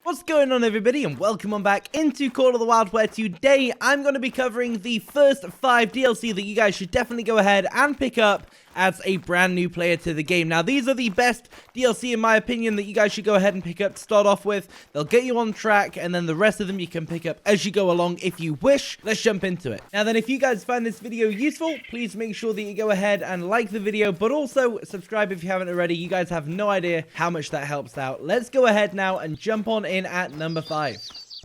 What's going on, everybody, and welcome on back into Call of the Wild, where today I'm going to be covering the first 5 DLC that you guys should definitely go ahead and pick up as a brand new player to the game. Now, these are the best DLC, in my opinion, that you guys should go ahead and pick up to start off with. They'll get you on track, and then the rest of them you can pick up as you go along if you wish. Let's jump into it. Now then, if you guys find this video useful, please make sure that you go ahead and like the video, but also subscribe if you haven't already. You guys have no idea how much that helps out. Let's go ahead now and jump on in at number 5.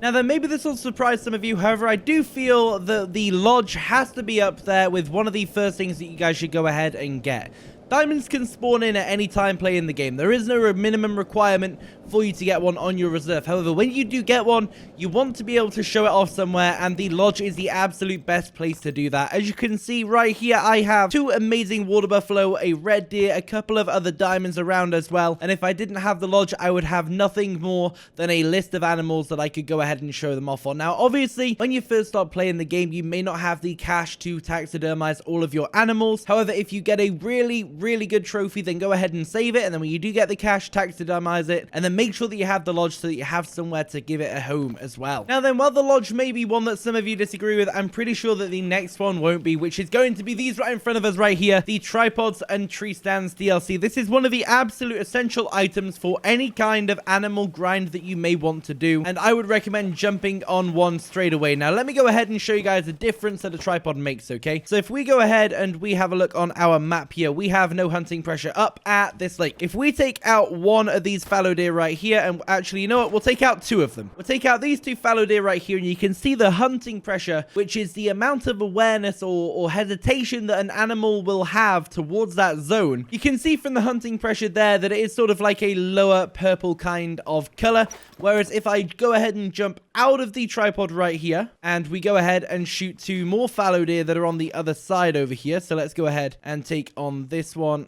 Now then, maybe this will surprise some of you, however, I do feel that the lodge has to be up there with one of the first things that you guys should go ahead and get. Diamonds can spawn in at any time playing the game. There is no minimum requirement for you to get one on your reserve. However, when you do get one, you want to be able to show it off somewhere, and the lodge is the absolute best place to do that. As you can see right here, I have 2 amazing water buffalo, a red deer, a couple of other diamonds around as well. And if I didn't have the lodge, I would have nothing more than a list of animals that I could go ahead and show them off on. Now, obviously, when you first start playing the game, you may not have the cash to taxidermize all of your animals. However, if you get a really good trophy, then go ahead and save it, and then when you do get the cash, taxidermize it, and then make sure that you have the lodge so that you have somewhere to give it a home as well. Now then, while the lodge may be one that some of you disagree with, I'm pretty sure that the next one won't be, which is going to be these right in front of us right here, the tripods and tree stands DLC. This is one of the absolute essential items for any kind of animal grind that you may want to do, and I would recommend jumping on one straight away. Now let me go ahead and show you guys the difference that a tripod makes, okay? So if we go ahead and we have a look on our map here, we have no hunting pressure up at this lake. If we take out one of these fallow deer right here, and actually, you know what, we'll take out 2 of them. We'll take out these 2 fallow deer right here, and you can see the hunting pressure, which is the amount of awareness or hesitation that an animal will have towards that zone. You can see from the hunting pressure there that it is sort of like a lower purple kind of color, whereas if I go ahead and jump out of the tripod right here, and we go ahead and shoot 2 more fallow deer that are on the other side over here, so let's go ahead and take on this one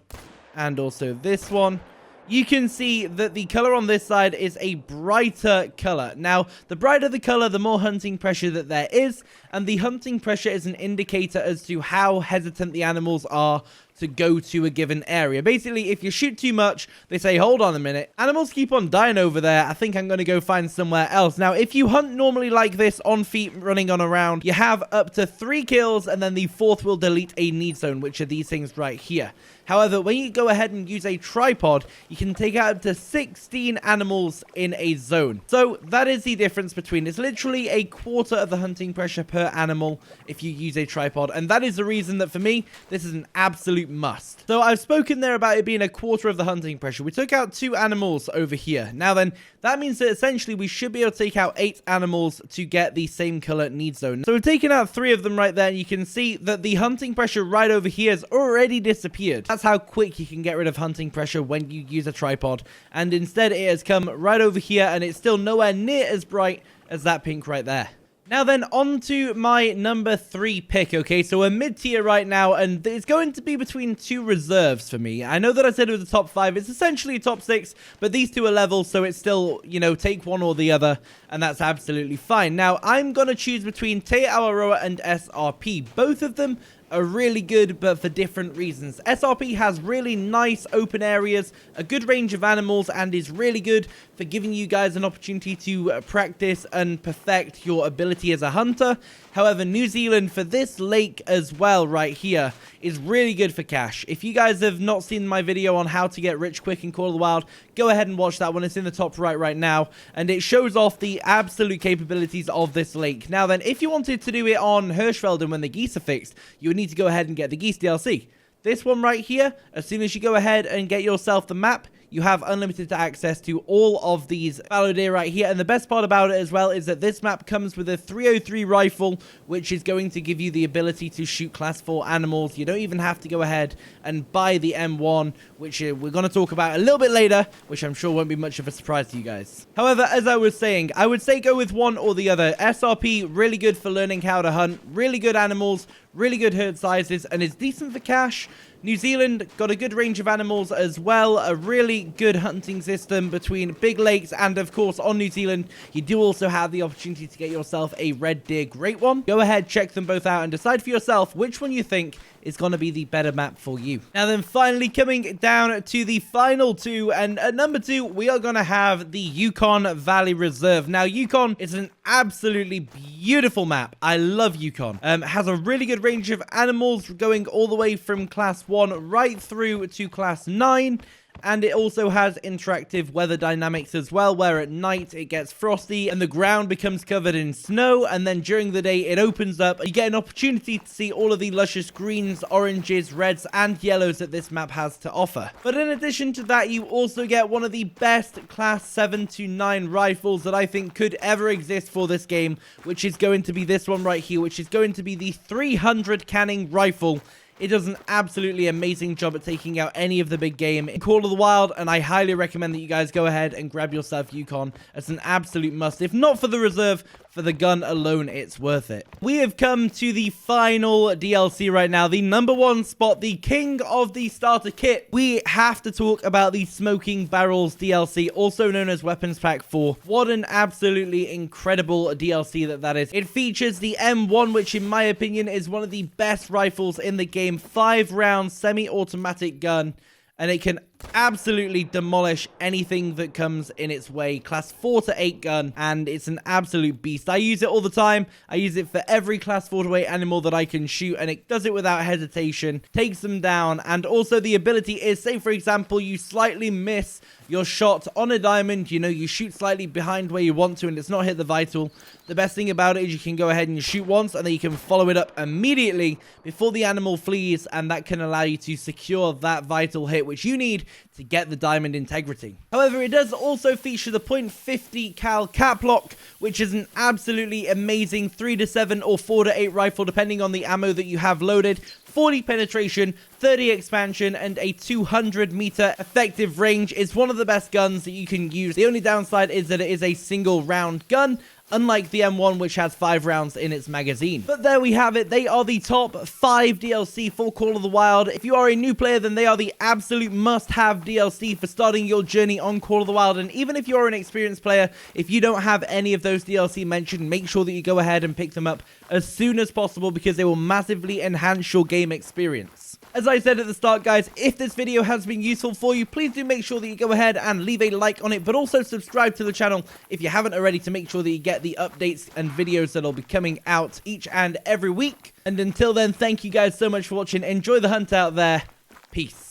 and also this one. You can see that the color on this side is a brighter color. Now, the brighter the color, the more hunting pressure that there is, and the hunting pressure is an indicator as to how hesitant the animals are to go to a given area. Basically, if you shoot too much, they say, hold on a minute, animals keep on dying over there, I think I'm going to go find somewhere else. Now, if you hunt normally like this, on feet, running on around, you have up to 3 kills, and then the 4th will delete a need zone, which are these things right here. However, when you go ahead and use a tripod, you can take out up to 16 animals in a zone. So that is the difference between, it's literally a quarter of the hunting pressure per animal if you use a tripod. And that is the reason that for me, this is an absolute must. So I've spoken there about it being a quarter of the hunting pressure. We took out 2 animals over here. Now then, that means that essentially we should be able to take out 8 animals to get the same color need zone. So we've taken out 3 of them right there, and you can see that the hunting pressure right over here has already disappeared. That's how quick you can get rid of hunting pressure when you use a tripod. And instead it has come right over here, and it's still nowhere near as bright as that pink right there. Now then, on to my number 3 pick, okay? So we're mid-tier right now, and it's going to be between 2 reserves for me. I know that I said it was a top 5. It's essentially a top 6, but these 2 are level, so it's still, you know, take one or the other, and that's absolutely fine. Now, I'm going to choose between Te Awaroa and SRP. Both of them are really good, but for different reasons. SRP has really nice open areas, a good range of animals, and is really good for giving you guys an opportunity to practice and perfect your ability as a hunter. However, New Zealand for this lake as well right here is really good for cash. If you guys have not seen my video on how to get rich quick in Call of the Wild, go ahead and watch that one. It's in the top right now, and it shows off the absolute capabilities of this lake. Now then, if you wanted to do it on Hirschfelden when the geese are fixed, you would need to go ahead and get the geese DLC. This one right here, as soon as you go ahead and get yourself the map, you have unlimited access to all of these fallow deer right here. And the best part about it as well is that this map comes with a 303 rifle, which is going to give you the ability to shoot class 4 animals. You don't even have to go ahead and buy the M1, which we're going to talk about a little bit later, which I'm sure won't be much of a surprise to you guys. However, as I was saying, I would say go with one or the other. SRP, really good for learning how to hunt, really good animals, really good herd sizes, and is decent for cash. New Zealand got a good range of animals as well, a really good hunting system between big lakes, and of course on New Zealand you do also have the opportunity to get yourself a red deer great one. Go ahead, check them both out and decide for yourself which one you think is going to be the better map for you. Now then, finally coming down to the final two, and at number 2, we are going to have the Yukon Valley Reserve. Now, Yukon is an absolutely beautiful map. I love Yukon. Has a really good range of animals going all the way from class 1 right through to class 9. And it also has interactive weather dynamics as well, where at night it gets frosty and the ground becomes covered in snow, and then during the day it opens up. You get an opportunity to see all of the luscious greens, oranges, reds, and yellows that this map has to offer. But in addition to that, you also get one of the best class 7 to 9 rifles that I think could ever exist for this game, which is going to be this one right here, which is going to be the 300 canning rifle. It does an absolutely amazing job at taking out any of the big game in Call of the Wild, and I highly recommend that you guys go ahead and grab yourself Yukon. It's an absolute must. If not for the reserve, for the gun alone, it's worth it. We have come to the final DLC right now, the number 1 spot, the king of the starter kit. We have to talk about the Smoking Barrels DLC, also known as Weapons Pack 4. What an absolutely incredible DLC that is. It features the M1, which in my opinion is one of the best rifles in the game. 5-round semi-automatic gun, and it can absolutely demolish anything that comes in its way. Class 4 to 8 gun, and it's an absolute beast. I use it all the time. I use it for every class 4 to 8 animal that I can shoot, and it does it without hesitation, takes them down. And also the ability is, say for example, you slightly miss your shot on a diamond, you know, you shoot slightly behind where you want to and it's not hit the vital. The best thing about it is you can go ahead and shoot once, and then you can follow it up immediately before the animal flees, and that can allow you to secure that vital hit which you need to get the diamond integrity. However, it does also feature the .50 cal cap lock, which is an absolutely amazing 3 to 7 or 4 to 8 rifle depending on the ammo that you have loaded. 40 penetration, 30 expansion, and a 200-meter effective range. Is one of the best guns that you can use. The only downside is that it is a single round gun, unlike the M1, which has 5 rounds in its magazine. But there we have it. They are the top 5 DLC for Call of the Wild. If you are a new player, then they are the absolute must-have DLC for starting your journey on Call of the Wild. And even if you're an experienced player, if you don't have any of those DLC mentioned, make sure that you go ahead and pick them up as soon as possible, because they will massively enhance your game experience. As I said at the start, guys, if this video has been useful for you, please do make sure that you go ahead and leave a like on it, but also subscribe to the channel if you haven't already, to make sure that you get the updates and videos that will be coming out each and every week. And until then, thank you guys so much for watching. Enjoy the hunt out there. Peace.